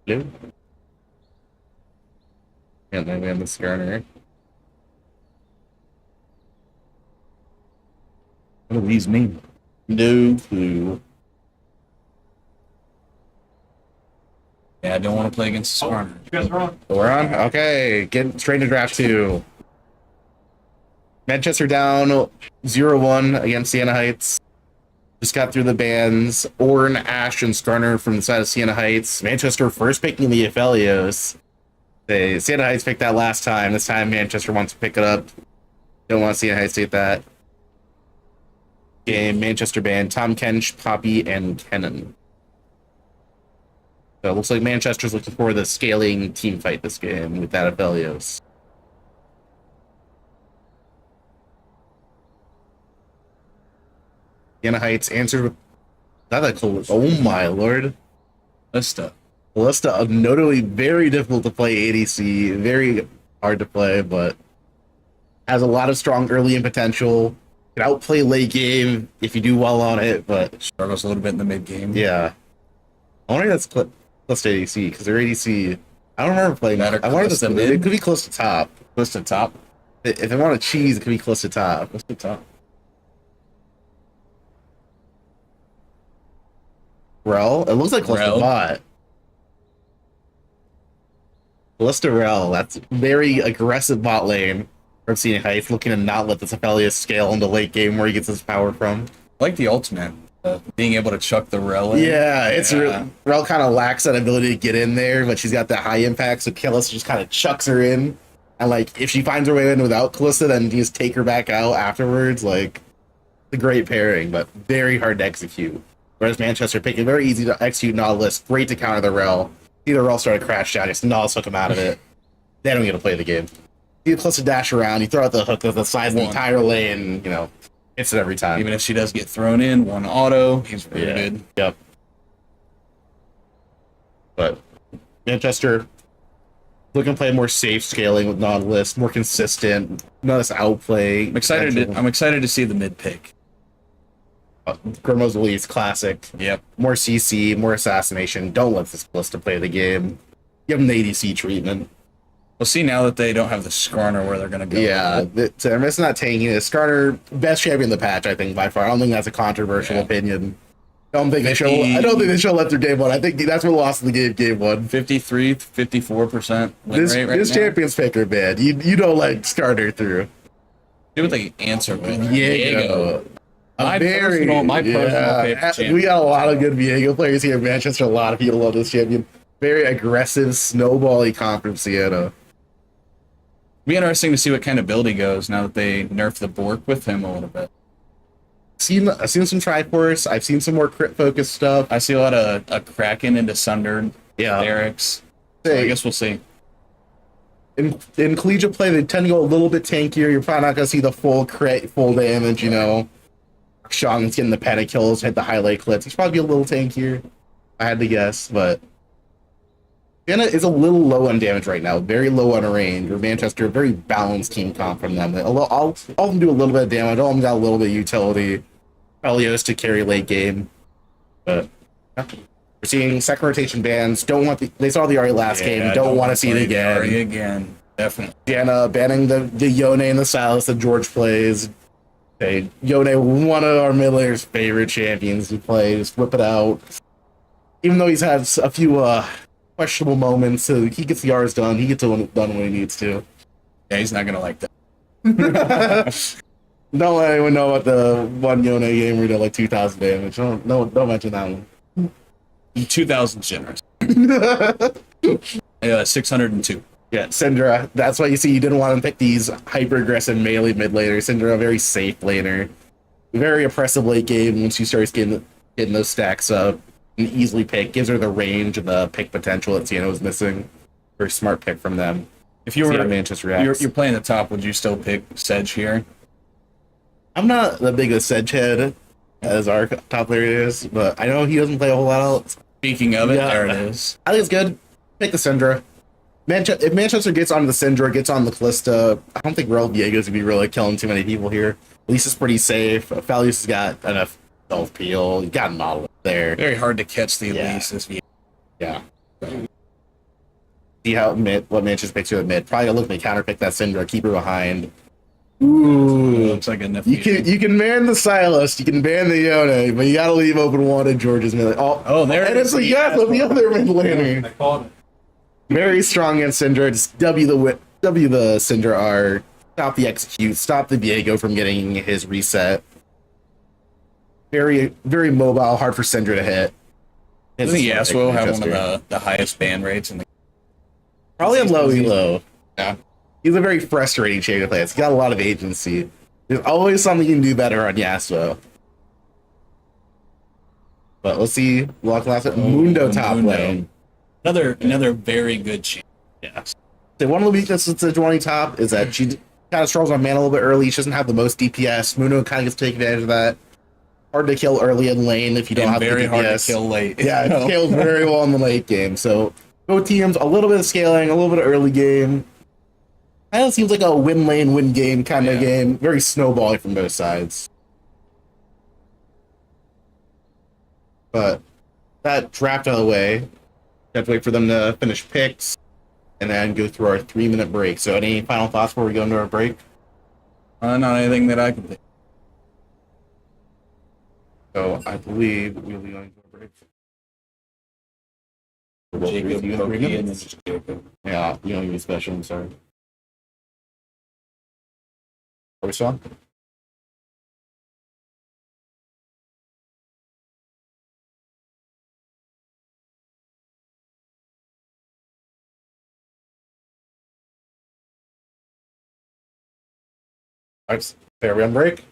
Blue. And then we have the Skarner. What do these mean? No clue. Yeah, I don't want to play against Skarner. You guys are on? We're on? Okay, get straight to draft 2. Manchester down 0-1 against Siena Heights. Just got through the bans. Orn, Ash, and Skarner from the side of Siena Heights. Manchester first picking the Aphelios. Siena Heights picked that last time. This time Manchester wants to pick it up. Don't want Siena Heights to get that. Game, Manchester banned Tom Kench, Poppy, and Kennen. So it looks like Manchester's looking for the scaling team fight this game with that Aphelios. Siena Heights answered with oh my lord. Lista, notably very difficult to play ADC, very hard to play, but has a lot of strong early in potential. Can outplay late game if you do well on it, but struggles a little bit in the mid game. Yeah. I wonder if that's close to ADC, because their ADC, I don't remember playing that. I wonder if it could be close to top. Close to top? If they want to cheese, it could be close to top. Close to top. Rel? It looks like close to bot. Ballista Rel, that's very aggressive bot lane from Siena Heights, looking to not let this Aphelios scale into late game where he gets his power from. I like the ultimate. Being able to chuck the Rel in. Yeah, it's Rel kind of lacks that ability to get in there, but she's got that high impact, so Kalista just kind of chucks her in. And like, if she finds her way in without Kalista, then you just take her back out afterwards. Like, it's a great pairing, but very hard to execute. Whereas Manchester picking very easy to execute Nautilus, great to counter the Rel. See the Rel started crash down, just Nautilus took him out of it. They don't get to play the game. You get close to dash around, you throw out the hook of the size of the entire lane, you know, hits it every time. Even if she does get thrown in, one auto, he's very good. Yep. But Manchester looking to play more safe scaling with Nautilus, more consistent, not this outplay. I'm excited to see the mid pick. Grimo's Elise, classic. Yep. More CC, more assassination. Don't let this Ballista play the game. Give them the ADC treatment. We'll see now that they don't have the Skarner where they're going to go. Yeah, they're missing that tanking. Skarner, best champion in the patch, I think, by far. I don't think that's a controversial opinion. I don't think they should let their game one. I think that's what lost in the game one. 53, 54% win rate right this now. champion's picker, man. You don't let Skarner through. See what they answer with. Diego. My personal favorite champion. We got a lot of good Viego players here in Manchester. A lot of people love this champion. Very aggressive, snowbally comp from Siena. Be interesting to see what kind of build he goes now that they nerf the Bork with him a little bit. I've seen some Triforce. I've seen some more crit focused stuff. I see a lot of Kraken into Sundered. Yeah. Eric's. So I guess we'll see. In collegiate play, they tend to go a little bit tankier. You're probably not going to see the full crit, full damage, you know. Shang's getting the penta kills, hit the highlight clips. He's probably a little tankier, I had to guess, but Siena is a little low on damage right now, very low on range. Or Manchester, a very balanced team comp from them. All of them do a little bit of damage, all of them got a little bit of utility. Aphelios to carry late game. But we're seeing second rotation bans. They saw the Ahri last game, don't want to see it again. Ahri again, definitely. Siena banning the Yone and the Silas that George plays. Hey, Yone, one of our mid laners' favorite champions he plays. Whip it out. Even though he's had a few questionable moments, he gets the R's done. He gets it done when he needs to. Yeah, he's not going to like that. Don't let anyone know about the one Yone game where he did like 2,000 damage. Don't mention that one. 2,000 generous. 602. Yeah, Syndra. That's why you see you didn't want to pick these hyper-aggressive melee mid laners. Syndra, a very safe laner. Very oppressive late game once you start getting those stacks up. And easily pick. Gives her the range and the pick potential that Siena was missing. Very smart pick from them. If you were Manchester you're playing the top, would you still pick Sedge here? I'm not the biggest Sedge head as our top player is, but I know he doesn't play a whole lot else. Speaking of it, there it is. I think it's good. Pick the Syndra. If Manchester gets onto the Syndra, gets on the Kalista, I don't think Rel Viego's gonna be really killing too many people here. Lisa's pretty safe. Aphelios has got enough self-peel. You got Nautilus there. Very hard to catch the Elise. Yeah. See how what Manchester picks her at mid. Probably gonna look to counter pick that Syndra, keep her behind. Ooh, Looks like a nifty. you can ban the Silas, you can ban the Yone, but you gotta leave open one in George's mid. Oh, there and it it's is. a yes of the other mid laner. I called it. Very strong against Syndra. Just W the Syndra R. Stop the execute. Stop the Viego from getting his reset. Very, very mobile. Hard for Syndra to hit. Doesn't Yasuo have one of the highest ban rates in the Probably a low elo. Yeah. He's a very frustrating champion to play. He's got a lot of agency. There's always something you can do better on Yasuo. But let's see. Mundo top lane. Another very good champ. Yeah. So one of the weaknesses to 20 top is that she kind of struggles on mana a little bit early. She doesn't have the most DPS. Mundo kind of gets to take advantage of that. Hard to kill early in lane if you don't have very the DPS. hard to kill late. Yeah, it scales very well in the late game. So both teams, a little bit of scaling, a little bit of early game. Kind of seems like a win lane, win game kind of game. Very snowballing from both sides. But that draft out of the way. We have to wait for them to finish picks and then go through our 3-minute break. So any final thoughts before we go into our break? Not anything that I can think. So I believe we'll be going to a break. Jacob, You you got 3 and minutes? just Jacob. Yeah, you don't be special, I'm sorry. Are we still? Alright, fair, we on break?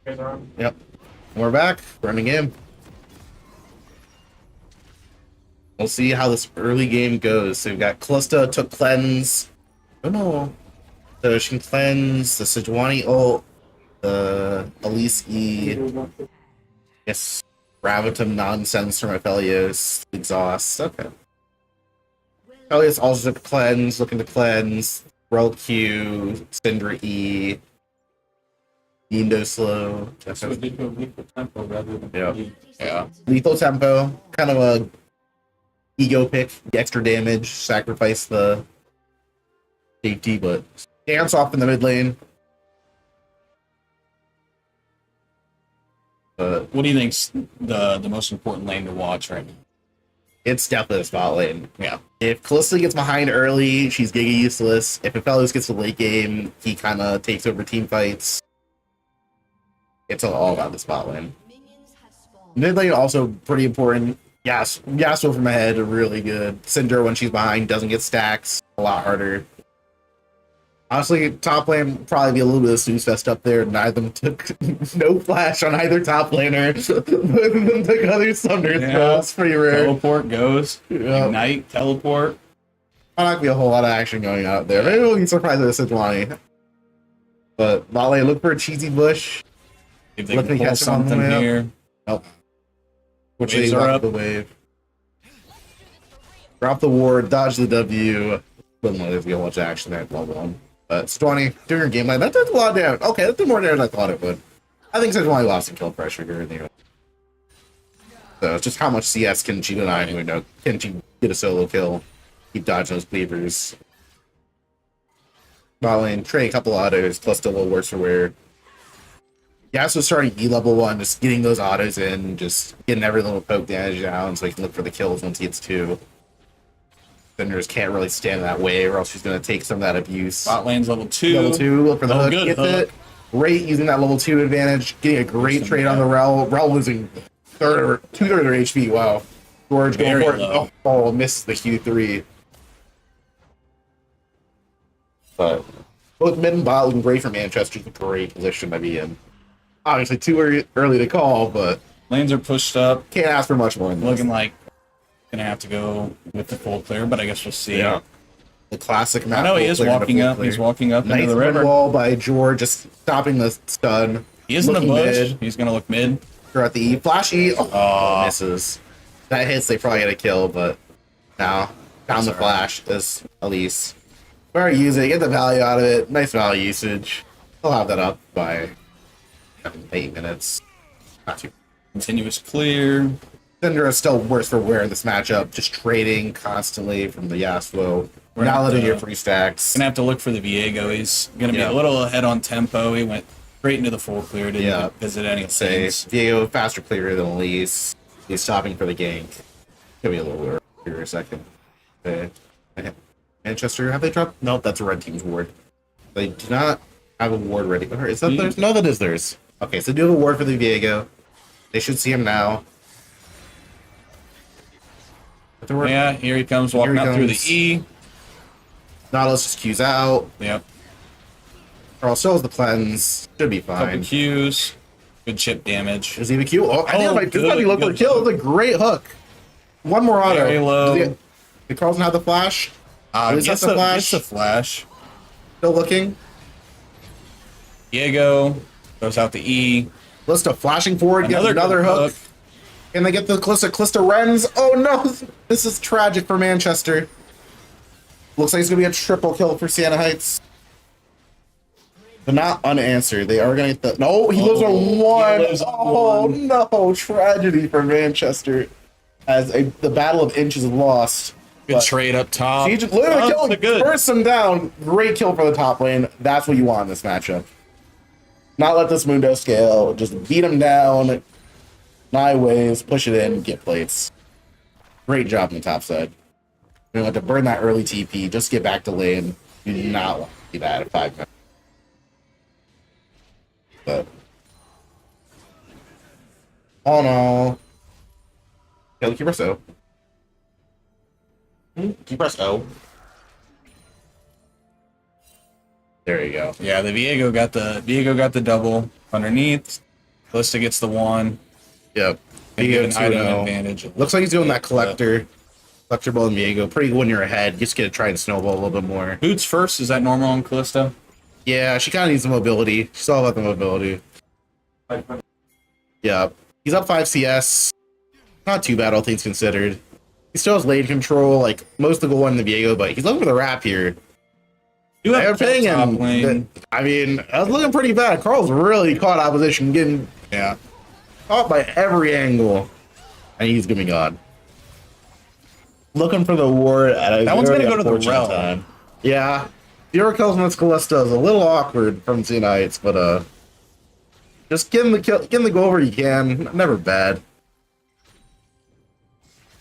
Yep. We're back. Running game. We'll see how this early game goes. So we've got Callista took cleanse. Oh no. So she can cleanse the Sejuani ult, the Elise E. Yes. Gravitum nonsense from Aphelios. Exhaust. Okay. Aphelios also took cleanse, looking to cleanse. Rel Q, Syndra E. Indo slow. That's what yeah. Lethal tempo. Kind of a ego pick. Extra damage. Sacrifice the safety, but dance off in the mid lane. What do you think's the most important lane to watch right now? It's definitely the spot lane. Yeah. If Callista gets behind early, she's giga useless. If Aphelios gets the late game, he kind of takes over team fights. It's all about the spot lane. Mid lane also pretty important. Yes, Yasuo from ahead, really good. Syndra when she's behind doesn't get stacks. A lot harder. Honestly, top lane probably be a little bit of snooze fest up there. Neither of them took no flash on either top laner. Both of them took other summoners. Yeah. So it's pretty rare. Teleport goes. Yeah. Ignite, teleport. Not gonna be a whole lot of action going out there. Maybe we'll be surprised with Sejuani. But bot lane, look for a cheesy bush. If they Let can me pull catch him on the something way up. here. Nope. Which Waves they are left up. the wave. Drop the ward, dodge the W. Wouldn't let us get much action there at level 1. But Sejuani, during your game line, that did a lot of damage. Okay, that did more damage than I thought it would. I think Sejuani lost in kill pressure during the. So it's just how much CS can she deny? You know, can she get a solo kill? Keep dodging those cleavers. Bot lane, trade a couple autos, plus still a little worse for wear. Yasuo starting E level 1, just getting those autos in, just getting every little poke damage down so he can look for the kills once he gets 2. Defenders can't really stand in that way, or else she's going to take some of that abuse. Bot lane's level 2. Level 2, look for the Oh, hook, good gets hook. it. Great using that level 2 advantage, getting a great trade on the Rel. Rel losing 2/3 of their HP, wow. George going Very for it. low. Oh, misses the Q3. But both mid and bot looking great for Manchester's a great position to be in. Obviously, too early to call, but Lanes are pushed up. can't ask for much more than this. Looking like gonna have to go with the full clear, but I guess we'll see. Yeah. The classic map. I know he full is clear into walking full up. clear. He's walking up Nice into the red river. wall by George, just stopping the stun. He is in the Looking bush. mid. He's gonna look mid. They're at the E. Flashy. Oh, Aw. misses. That hits, they probably get a kill, but now found the That's all right. flash is Elise. Better use it, get the value out of it. Nice value usage. He'll have that up by 8 minutes. Not too. Continuous clear. Syndra is still worse for wear in this matchup, just trading constantly from the Yasuo. We're Now not, letting your free stacks. Gonna have to look for the Viego. He's gonna be Yeah. a little ahead on tempo. He went straight into the full clear. Didn't Yeah. even visit any Say things. Diego faster clear than Elise. He's stopping for the gank. Could be a little weird here a second. Okay. Manchester, have they dropped? Nope, that's a red team's ward. They do not have a ward ready. Or is that theirs? No, that is theirs. Okay, so they do have a ward for the Viego. They should see him now. But the ward- Yeah, here he comes walking Here he out through the comes. E. Nautilus just Q's out. Yep. Earl still has the cleanse. Should be Couple fine. Qs. Good chip damage. Is he the Q? Oh, I think Oh, this might be good, look for the good kill. It's a great hook. One more auto. Very low. Did Carlson have the flash? Is that Gets the the flash? gets the flash. Still looking. Diego goes out the E. Lista flashing forward, gets another good hook. And they get the Callista Rens. Oh no! This is tragic for Manchester. Looks like it's gonna be a triple kill for Siena Heights. But not unanswered. They are gonna get the. No, he lives on one. he lives on Oh one. no! Tragedy for Manchester. As the battle of inches is lost. Good But trade up top. he just literally Oh, killed, good. burst him down. Great kill for the top lane. That's what you want in this matchup. Not let this Mundo scale. Just beat him down. Nine ways, push it in, get plates. Great job on the top side. You have to burn that early TP. Just get back to lane. You do not want to see that at 5 minutes. But all in all, yeah, keep press O. Keep press O. There you go. Yeah, the Viego got the double underneath. Callista gets the 1. Yep. And get an Viego item 2-0. advantage. Looks like he's doing that collector ball in Viego. Pretty good when you're ahead. Just get to try and snowball a little bit more. Boots first, is that normal on Callista? Yeah, she kind of needs the mobility. She's all about the mobility. Yeah. He's up 5 CS. Not too bad, all things considered. He still has lane control, like most of the goal in the Viego, but he's looking for the wrap here. You have Everything top and lane. I mean, I was looking pretty bad. Carl's really caught opposition, getting caught by every angle, and he's gonna be gone. Looking for the ward at a That one's very gonna go to the unfortunate realm. time. Yeah, 0 kills against Callista is a little awkward from Xenites, but just get him the kill, get him the goal where you can. Never bad.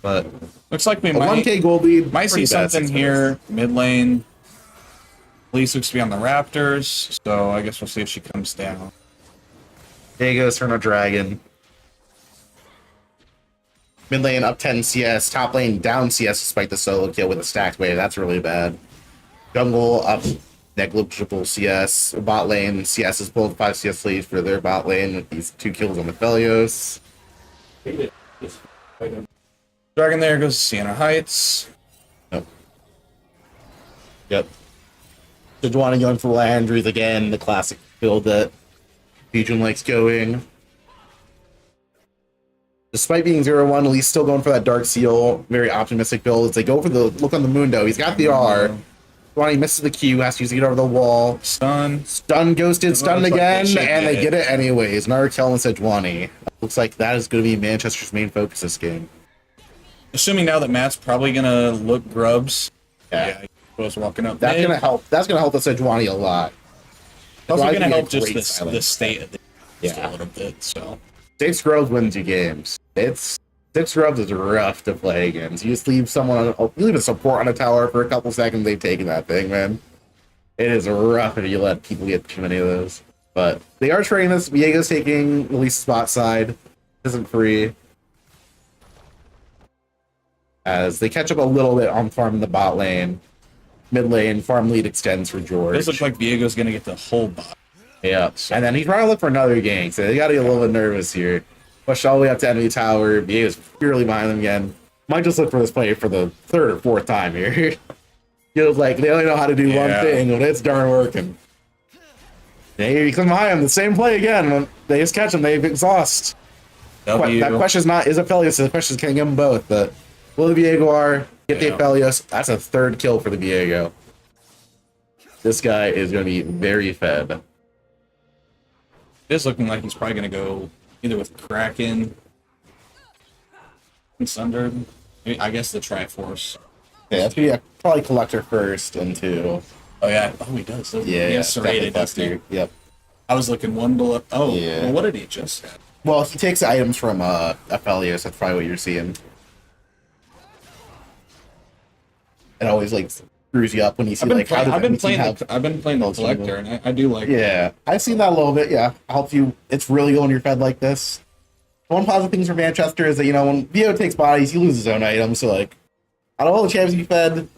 But Looks like we a might 1K gold lead. see pretty bad, something 6 here. minutes. Mid lane. Elise looks to be on the Raptors, so I guess we'll see if she comes down. Viego's turn on Dragon. Mid lane up 10 CS, top lane down CS despite the solo kill with a stacked wave. That's really bad. Jungle up negligible CS. Bot lane, CS has pulled 5 CS lead for their bot lane with these 2 kills on the Felios. Dragon there goes to Sienna Heights. Yep. Sejuani going for Landry's again, the classic build that Legion likes going. Despite being 0-1, Lee's still going for that Dark Seal, very optimistic build. As they go for the look on the Mundo, he's got the R. Sejuani misses the Q, has to use it to get over the wall. Stun. Stun, ghosted, stunned Looks like they again, should and they get get it anyways. Another kill on Sejuani. Looks like that is going to be Manchester's main focus this game. Assuming now that Matt's probably gonna look grubs. Yeah. He was walking up. That's mid. gonna help. That's gonna help the Sejuani a lot. It's also Sejuani's gonna be a help just great the silence. state of the Yeah. a little bit. So 6 scrubs wins you games. 6 scrubs is rough to play against. You just leave someone, you leave a support on a tower for a couple seconds, they've taken that thing, man. It is rough if you let people get too many of those. But they are trading this. Viego's taking at least spot side. Isn't free. As they catch up a little bit on farm in the bot lane. Mid lane, farm lead extends for George. this looks like Viego's gonna get the whole bot. Yeah, and then he's trying to look for another gank, so they gotta get a little bit nervous here. Push all the way up to enemy tower. Viego's purely behind them again. Might just look for this play for the 3rd or 4th time here. Feels like they only know how to do one thing, but it's darn working. Here he comes behind him, the same play again. When they just catch him, they exhaust. W. That question's not, is it Felios? The question is, can you get them both? But will the Viego get the Felios? That's a 3rd kill for the Viego. This guy is going to be very fed. It is looking like he's probably gonna go either with Kraken and Sundered. I guess the Triforce. Yeah, that's gonna be probably Collector first and 2. Oh yeah. Oh, he does. Doesn't he? Yeah, He has serrated, doesn't he? Collector. Yep. I was looking one below. Oh, Yeah. well, what did he just have? Well, he takes items from Aphelios. That's probably what you're seeing. It always like screws you up when you see like how does I've been NBC playing have- the Collector, and I do like. Yeah, I've seen that a little bit. Yeah, helps you. It's really good when you're fed like this. One positive things for Manchester is that when Vio takes bodies, he loses his own items. So like, out of all the champs you fed,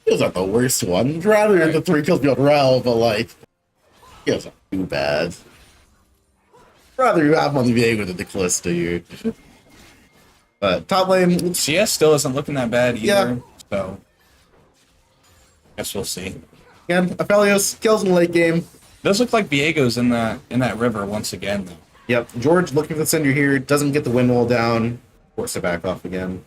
Vio's not the worst one. You'd rather the 3 kills be on Rel, but like, Vio's not too bad. Rather you have him on the Viego than the Callista here. But top lane, CS still isn't looking that bad either. Yeah. So, guess we'll see. again, Aphelios kills in the late game. Does look like Viego's in that river once again though. Yep, George looking for the Cinder here, doesn't get the wind wall down, forced to back off again.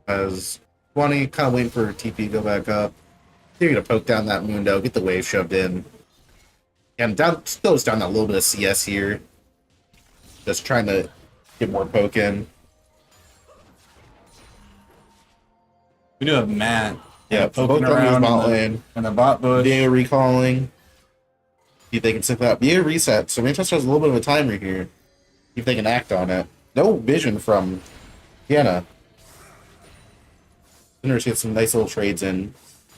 As 20, kind of waiting for TP to go back up. You're gonna poke down that Mundo, get the wave shoved in. And down goes down that little bit of CS here. Just trying to get more poke in. We do have Matt. Yeah, poking both around bot in lane. the bot bush. Viego recalling. See if they can stick that. Viego reset, so Manchester has a little bit of a timer here. See if they can act on it. No vision from Sienna. Sinners get some nice little trades in.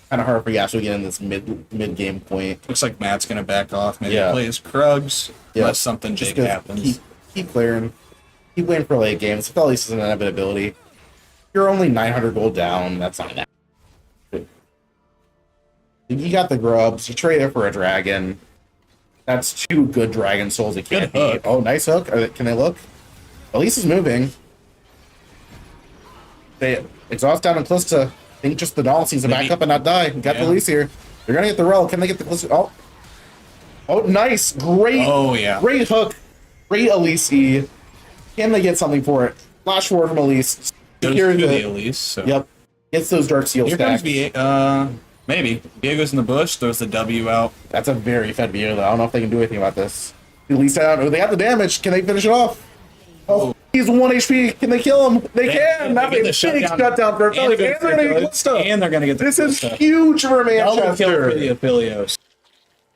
Kind of hard for Yasuo to get in this mid game point. Looks like Matt's gonna back off. Maybe Yeah. play his Krugs. Yeah. Unless something Just big go- happens. Keep clearing. Keep waiting for late games. If at least is an inevitability. You're only 900 gold down. That's not that. You got the grubs. You trade it for a dragon. That's two good Dragon Souls. It can't Good be. hook. Oh, nice hook. Can they look? Elise is moving. They exhaust down on Calista. I think just the Null seems to back Maybe- up and not die. Got Yeah. the Elise here. They're gonna get the roll. Can they get the Calista? Oh. Oh, nice. Great. Oh, yeah. Great hook. Great Elise. Can they get something for it? Flash forward from Elise. Goes Secure to the the. Elise. So. Yep. Gets those Dark Seal Here comes stacks. maybe. Diego's in the bush, throws the W out. That's a very fed view, though. I don't know if they can do anything about this. Elise down. Oh, they have the damage. Can they finish it off? Oh, he's 1 HP. Can they kill him? They can. That's a get the big shutdown. shutdown for Philly. And they're going to get stuff. And they're gonna get the This is stuff. huge for Double kill for Manchester. the Aphelios.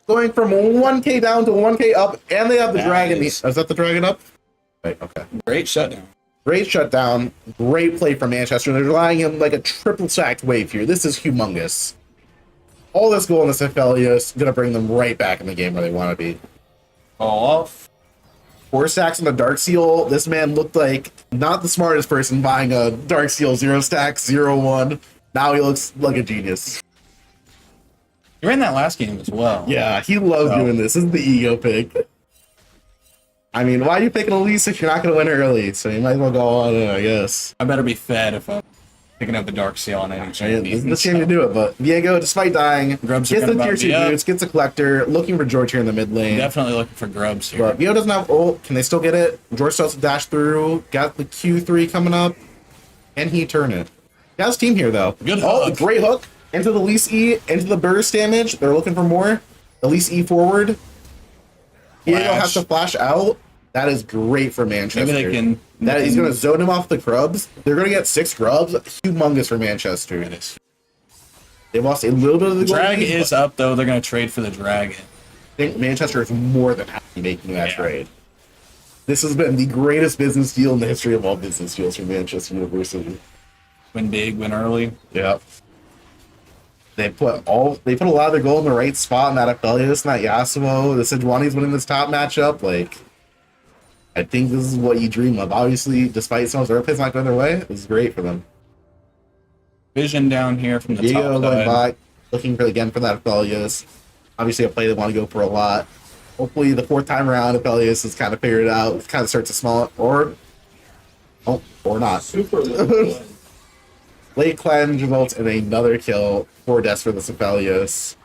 Going from 1k down to 1k up, and they have the dragon. Nice. Is that the dragon up? Right, okay. Great shutdown. Great shutdown. Great play from Manchester. They're relying on like a triple stacked wave here. This is humongous. All this goal in this Aphelios is going to bring them right back in the game where they want to be. All off. 4 stacks on the Dark Seal. This man looked like not the smartest person buying a Dark Seal 0 stack, 0-1. Now he looks like a genius. He ran that last game as well. Yeah, he loves So- doing this. This is the ego pick. I mean, why are you picking Elise if you're not going to win early? So you might as well go all in, I guess. I better be fed if I'm picking up the Dark Seal on any Right, chance. this is the team to do it, but Diego, despite dying, Grubs are gets gonna the tier bump 2 me up. boots, gets a collector, looking for George here in the mid lane. Definitely looking for grubs here. But Diego doesn't have ult. Can they still get it? George still has to dash through. Got the Q3 coming up. Can he turn it? He has team here, though. Good Oh, hook. great hook. Into the Elise E, into the burst damage. They're looking for more. Elise E forward. Diego Flash. has to flash out. That is great for Manchester. Maybe they can. That he's going to zone him off the grubs. They're going to get 6 grubs. Humongous for Manchester. It is. They lost a little bit of the Drag gold lead, is up though. They're gonna trade for the dragon. I think Manchester is more than happy making that Yeah. trade. This has been the greatest business deal in the history of all business deals for Manchester University. Win big, win early. Yep. They put a lot of their gold in the right spot in that Aphelios, not Yasuo. The Sejuani's winning this top matchup. Like, I think this is what you dream of. Obviously, despite some of their plays not going their way, this is great for them. Vision down here from the Diego top going side. back, looking for again for that Aphelios. Obviously, a play they want to go for a lot. Hopefully, the 4th time around, Aphelios has kind of figured it out. It kind of starts to smell it, or not. Super good. Late cleanse results in another kill. 4 deaths for the Aphelios.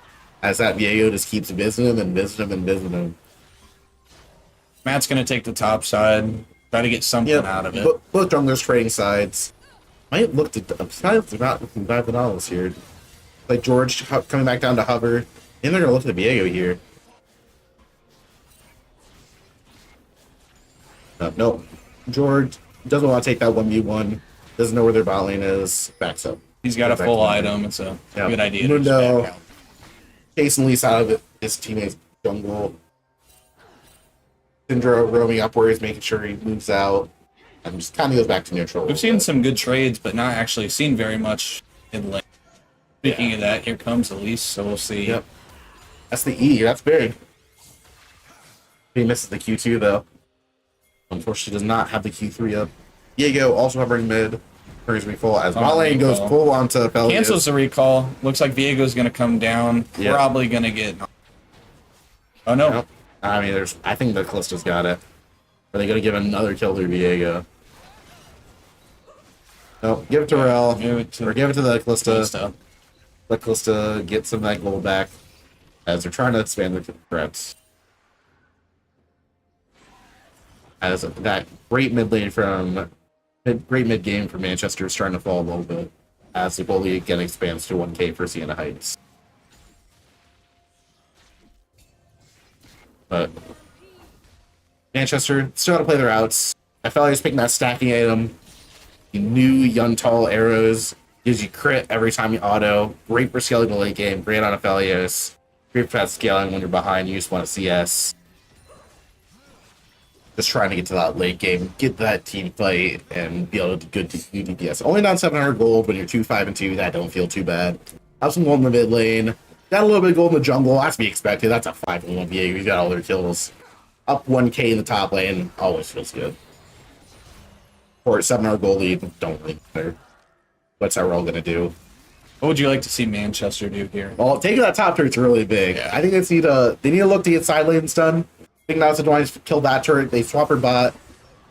As that Diego just keeps visiting him and visiting him and visiting him. Matt's gonna take the top side. Try to get something out of it. Both junglers trading sides. Might look to not looking back at all here. Like George coming back down to hover. And they're gonna look at the Diego here. Nope. George doesn't want to take that 1v1. Doesn't know where their bot lane is. Backs up. He's got a Back full to item. It's a Yeah. good idea. Mundo. To just back out. Chasing Lease out of his teammate's jungle. Syndra roaming upwards, making sure he moves out. And just kind of goes back to neutral. We've seen some good trades, but not actually seen very much in lane. Speaking of that, here comes Elise, so we'll see. Yep. That's the E. That's big. He misses the Q2, though. Unfortunately, does not have the Q3 up. Diego also hovering mid. Turns me full as my lane goes recall. full onto Aphelios. Cancels the recall. Looks like Viego's going to come down. Yeah. Probably going to get. Oh no! Nope. I mean, I think the Callista's got it. Are they going to give another kill to Diego? Nope. Give it to Rel. Or give it to the Callista. Stuff. Let Callista get some of that gold back as they're trying to expand their threats. As that great mid lane great mid game for Manchester is starting to fall a little bit as the goalie again expands to 1k for Sienna Heights. But Manchester still got to play their outs. I felt like picking that stacking item. The new Yuntal arrows gives you crit every time you auto. Great for scaling the late game. Great on Aphelios. Great for that scaling when you're behind. You just want to CS. Just trying to get to that late game, get that team fight, and be able to do good DPS. Only down 700 gold when you're 2-5-2. That don't feel too bad. Have some gold in the mid lane. Got a little bit of gold in the jungle. That's to be expected. That's a 5-1 VA. You've got all their kills. Up 1k in the top lane. Always feels good. For 700 gold lead, don't really matter. What's our role gonna do? What would you like to see Manchester do here? Well, taking that top turret's really big. Yeah. I think they need to look to get side lanes done. I think now Sejuani's killed that turret. They swap her bot,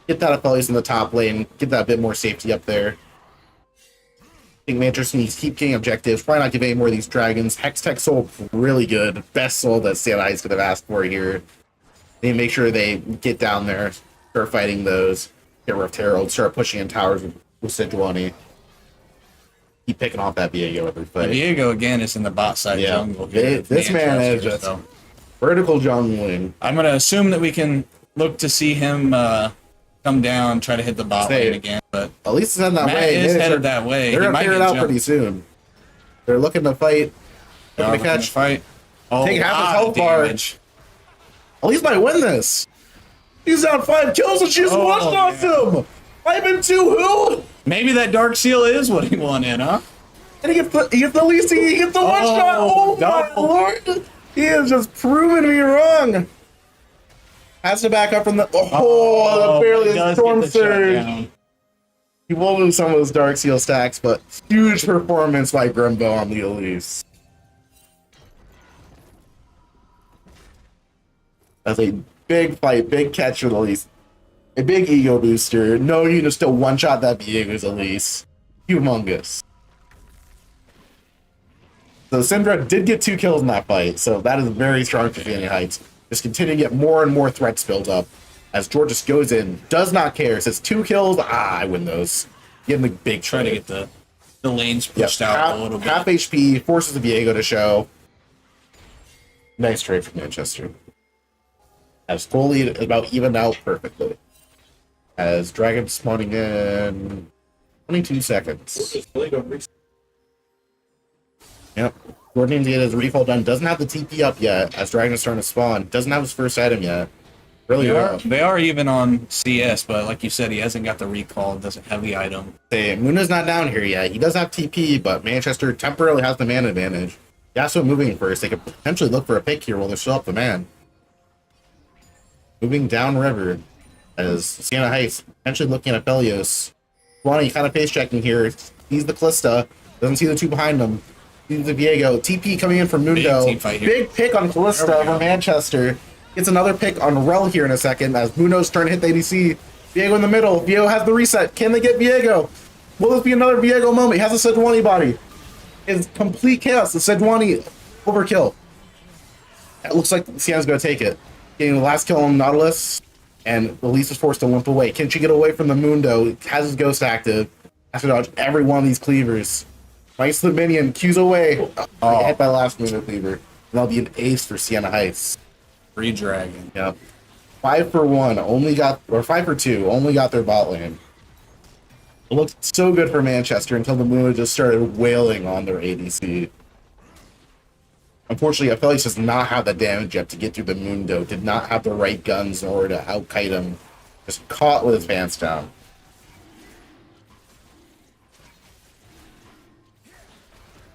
get that Aphelios in the top lane, get that bit more safety up there. I think Manchester needs to keep getting objectives. Probably not give any more of these dragons. Hextech soul, really good. Best soul that CNI's could have asked for here. They need to make sure they get down there, start fighting those, get Rift Herald, start pushing in towers with Sejuani. Keep picking off that Viego every fight. Viego again is in the bot side jungle. Here. This man is just vertical jungling. I'm gonna assume that we can look to see him come down, try to hit the bot lane again. But at least it's heading that Matt way. is headed that way. They're gonna figure it out pretty soon. They're looking to fight. Looking to catch. Fight. Oh, take half his health bar. At least might win this. He's down 5 kills and she's one-shots him. 5 and 2 who? Maybe that Dark Seal is what he wanted, huh? And he gets the least, he gets the one shot. Oh my lord! He has just proven me wrong. Has to back up from the the barely storm surge. He will lose some of those Dark Seal stacks, but huge performance by Grimbo on the Elise. That's a big fight, big catch for the Elise. A big ego booster. No, you can still one-shot that Viego's Elise. Humongous. So Syndra did get 2 kills in that fight, so that is very strong for Fanny Heights. Just continue to get more and more threats built up as George just goes in, does not care, says 2 kills, I win those. Getting the big try to get the lanes pushed out a little bit. Half HP, forces the Viego to show. Nice trade from Manchester. As full lead is about evened out perfectly. As Dragon spawning in 22 seconds. Yep. Gordon needs to get his refall done. Doesn't have the TP up yet, as Dragon is starting to spawn. Doesn't have his first item yet. Really rough. They are even on CS, but like you said, he hasn't got the recall, doesn't have the item. Say, Muna's not down here yet. He does have TP, but Manchester temporarily has the man advantage. Yasuo moving first. They could potentially look for a pick here while they're still up the man. Moving downriver, as Sienna Heights potentially looking at Aphelios. Swanee kind of face checking here. Sees the Callista. Doesn't see the 2 behind him. Sees the Viego. TP coming in from Mundo. Big pick on Callista from Manchester. Gets another pick on Rel here in a second as Muno's trying to hit the ADC. Viego in the middle. Viego has the reset. Can they get Viego? Will this be another Viego moment? He has a Sejuani body. It's complete chaos. The Sejuani overkill. It looks like Sienna's going to take it. Getting the last kill on Nautilus, and Elise is forced to limp away. Can she get away from the Mundo? Has his ghost active. Has to dodge every one of these cleavers. Nice the minion. Q's away. Hit by the last Mundo cleaver. And that'll be an ace for Sienna Heights. Free Dragon. Yep. 5 for 1. Only got, or 5 for 2. Only got their bot lane. It looked so good for Manchester until the Mundo just started wailing on their ADC. Unfortunately, Aphelios does not have the damage yet to get through the Mundo. Did not have the right guns in order to out-kite him. Just caught with his pants down.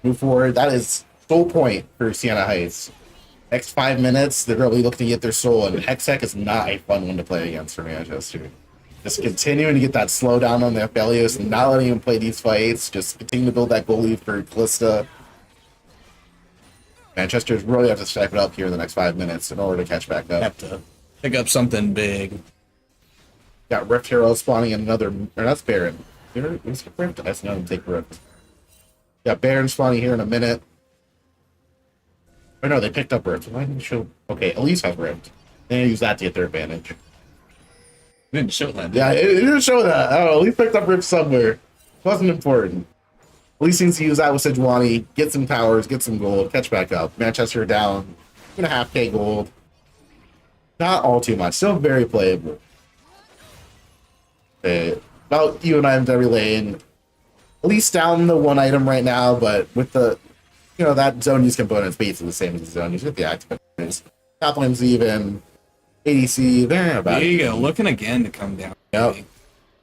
Move forward. That is soul point for Sienna Heights. Next 5 minutes, they're really looking to get their soul, and Hextech is not a fun one to play against for Manchester. Just continuing to get that slowdown on the Aphelios and not letting him play these fights. Just continue to build that goal lead for Callista. Manchester's really have to step it up here in the next 5 minutes in order to catch back up. Have to pick up something big. Got Rift Hero spawning in another, or that's Baron. Is it Rift? That's not to take Rift. Got Baron spawning here in a minute. Oh no, they picked up Rift. Why didn't you show? Okay, Elise has Rift. They use that to get their advantage. Didn't show that. Yeah, it didn't show that. I don't know. Elise picked up Rift somewhere. It wasn't important. Elise needs to use that with Sejuani, get some towers, get some gold, catch back up. Manchester down 2.5k gold. Not all too much. Still very playable. About even items every lane. At least down the 1 item right now, but with the, that zone use component is basically the same as the zone use with the active components. Top lane's even. ADC, there about. There you go. Looking again to come down. Yep.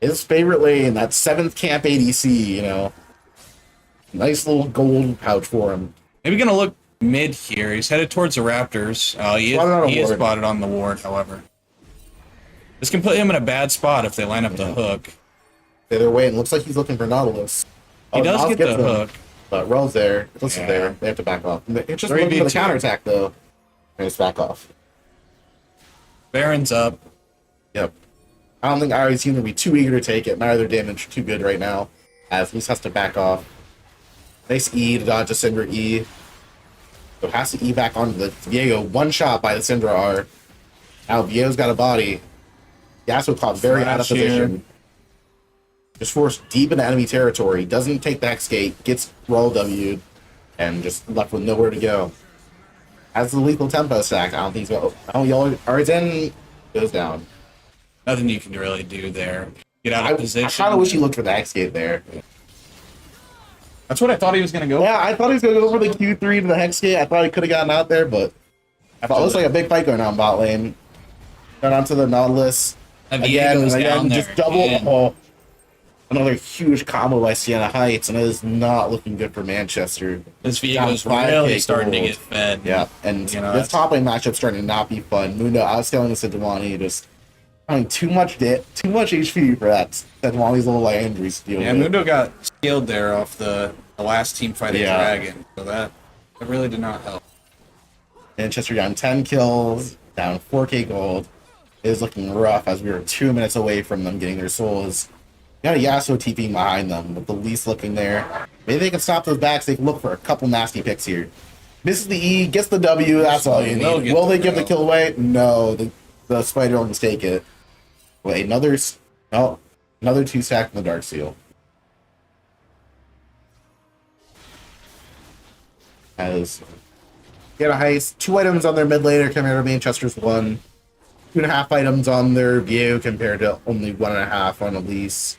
His favorite lane, that 7th camp ADC, Nice little gold pouch for him. Maybe gonna look mid here. He's headed towards the Raptors. He is spotted on the ward, however. This can put him in a bad spot if they line up the hook. Either way, it looks like he's looking for Nautilus. He does get the hook. But Rel's there. Listen there. They have to back off. It's just looking for the counterattack, though. They just back off. Baron's up. Yep. I don't think Ari's team will be too eager to take it. Neither damage too good right now. As Luis has to back off. Nice E to dodge a Syndra E. So has to E back onto the Viego. One shot by the Syndra R. Now Viego's got a body. Yasuo caught very out of position. Just forced deep into enemy territory. Doesn't take the Hex Gate. Gets roll W'd. And just left with nowhere to go. Has the lethal tempo stacked. I don't think he's going to... Oh, y'all are in. Goes down. Nothing you can really do there. Get out of position. I kind of wish he looked for the Hex Gate there. That's what I thought he was going to go. Yeah, I thought he was going to go for the Q3 to the Hex Gate. I thought he could have gotten out there, but I thought it looks like a big fight going on bot lane. Going onto the Nautilus. Again, just double. Oh, another huge combo by Sienna Heights, and it is not looking good for Manchester. This Viego's really starting to get fed. Yeah, and this top lane matchup starting to not be fun. Mundo outscaling the Sejuani, just having too much HP for that Sejuani's little like injuries to deal with. Yeah, Mundo got skilled there off the last team fight Dragon, so that really did not help. Manchester down 10 kills, down 4k gold. It is looking rough as we were 2 minutes away from them getting their souls. Got a Yasuo TPing behind them, with the least looking there. Maybe they can stop those backs. They can look for a couple nasty picks here. Misses the E, gets the W. That's all you need. Will they give the kill away? No. The Spider will just take it. Wait, another 2 stack in the Dark Seal. As get a heist. 2 items on their mid laner compared to Manchester's 1. 2.5 items on their view compared to only 1.5 on Elise.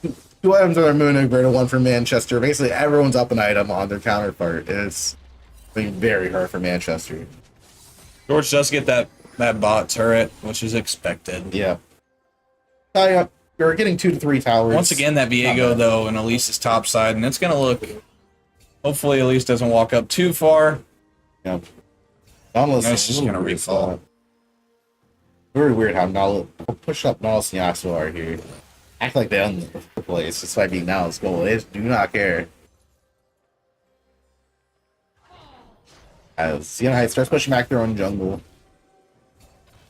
2 items on their Moon compared to 1 for Manchester. Basically, everyone's up an item on their counterpart. It's been very hard for Manchester. George does get that bot turret, which is expected. Yeah. You're getting 2 to 3 towers. Once again, that Viego, though, and Elise's top side, and it's going to look... Hopefully, Elise doesn't walk up too far. Yep. Nautilus is just going to refall. Very weird how Nautilus push up Nautilus and Yasuo are here. Act like they own the place despite being Nautilus goal. They just do not care. As Sienna Heights starts pushing back their own jungle.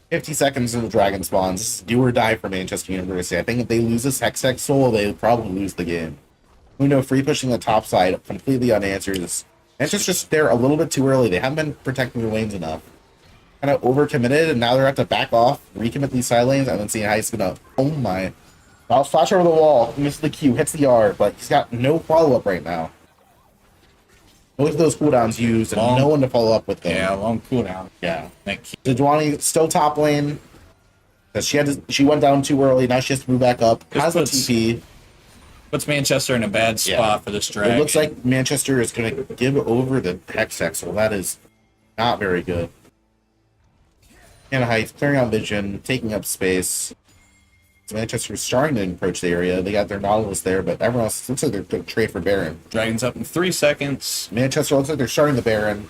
50 seconds until Dragon spawns. Do or die for Manchester University. I think if they lose this Hextech soul, they'll probably lose the game. Mundo free pushing the top side, completely unanswered. Manchester's just there a little bit too early. They haven't been protecting their lanes enough. Kind of overcommitted, and now they're have to back off, recommit these side lanes, and then seeing how he's gonna. Oh my! I'll flash over the wall, misses the Q, hits the R, but he's got no follow up right now. Both of those cooldowns used, and no one to follow up with them. Yeah, long cooldown. Yeah. Sejuani still top lane. Because she went down too early. Now she has to move back up. Has a TP. Puts Manchester in a bad spot for this drag. It looks like Manchester is going to give over the Hextech, so that is not very good. Sienna Heights clearing out vision, taking up space. So Manchester's starting to approach the area. They got their Nautilus there, but everyone else looks like they're going to trade for Baron. Dragon's up in 3 seconds. Manchester looks like they're starting the Baron.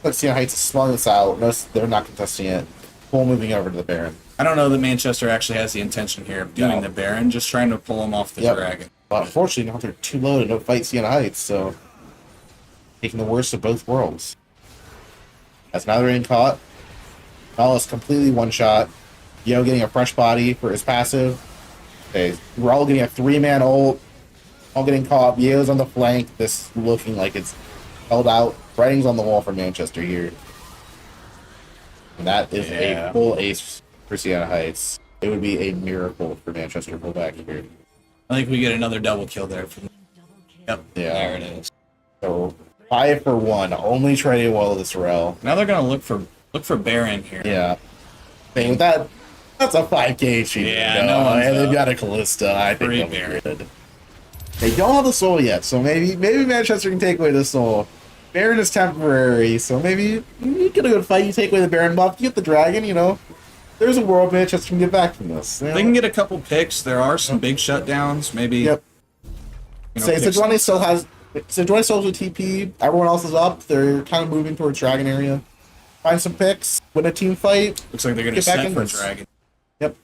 Looks Sienna Heights is spawning this out. Notice they're not contesting it. Full moving over to the Baron. I don't know that Manchester actually has the intention here of doing the Baron, just trying to pull him off the Dragon. But unfortunately, now they're too low to fight Sienna Heights, so taking the worst of both worlds. As now they're in caught. Nautilus completely one-shot. Yo getting a fresh body for his passive. Okay, we're all getting a 3-man ult. All getting caught. Yo's on the flank. This looking like it's held out. Writing's on the wall for Manchester here. And that is a full ace for Sienna Heights. It would be a miracle for Manchester to pull back here. I think we get another double kill there. Yep, yeah. There it is. So 5 for 1. Only trading well this rel. Now they're gonna look for Baron here. Yeah. Thing that's a 5k cheat. Yeah, no, and they've got a Callista. I think they'll be good. They don't have the soul yet, so maybe Manchester can take away the soul. Baron is temporary, so maybe you get a good fight. You take away the Baron buff, you get the dragon. You know, there's a world Manchester can get back from this. You know? They can get a couple picks. There are some big shutdowns. Maybe. Yep. Say Sejuani still has a TP. Everyone else is up. They're kind of moving towards dragon area. Find some picks. Win a team fight. Looks like they're going to set for dragon. Yep.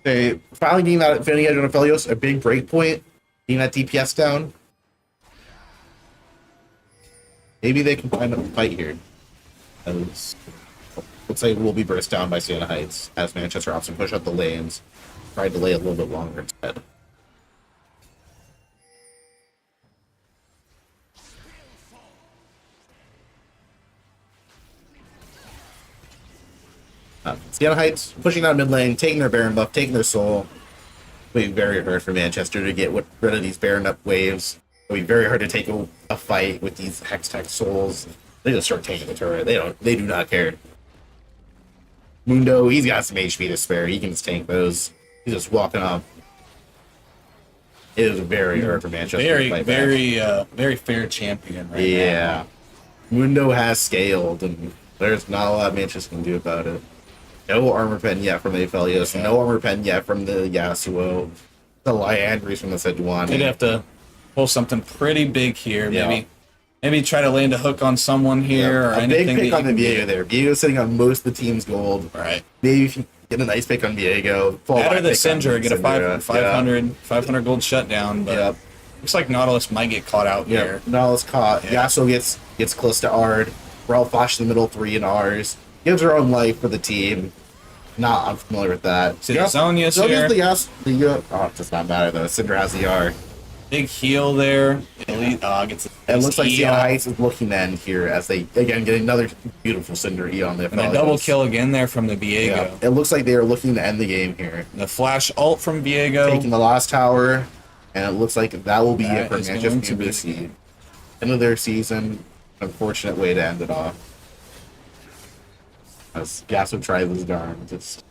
They finally getting that Infinity Edge on Aphelios, a big break point. Getting that DPS down. Maybe they can find a fight here. As looks like we'll be burst down by Sienna Heights as Manchester opts to push up the lanes. Try to delay a little bit longer instead. Sienna Heights pushing down mid lane, taking their Baron buff, taking their soul. It'll be very hard for Manchester to get rid of these Baron up waves. It'll be very hard to take a fight with these Hex Tech souls. They just start taking the turret. They do not care. Mundo, he's got some HP to spare. He can just tank those. He's just walking up. It is very hard for Manchester to fight back. Very fair champion right now. Yeah. Mundo has scaled, and there's not a lot Manchester can do about it. No armor pen yet from the Aphelios. Yeah. No armor pen yet from the Yasuo. The Liandry's from the Sejuani. They'd have to pull something pretty big here. Maybe try to land a hook on someone here or a anything. Big pick on the Viego there. Viego's sitting on most of the team's gold. Right. Maybe if you get a nice pick on Viego. Out of the Syndra, get a 500 gold shutdown. But looks like Nautilus might get caught out here. Nautilus caught. Yasuo gets close to Ard. Brawl flash in the middle 3 in ours. Gives her own life for the team. Not unfamiliar with that. See the Zonia's here. It does not matter though. Syndra has the R. Big heal there. Elite gets it looks like Sienna Heights is looking to end here as they again get another beautiful Syndra E on the and a double kill again there from the Viego. Yeah. It looks like they are looking to end the game here. The flash ult from Viego. Taking the last tower, and it looks like that will be it for Manchester City. End of their season. Unfortunate way to end it off. As Yasuo tried this darn. Just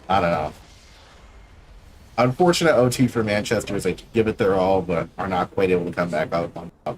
I don't know. Unfortunate OT for Manchester as they give it their all, but are not quite able to come back out on top.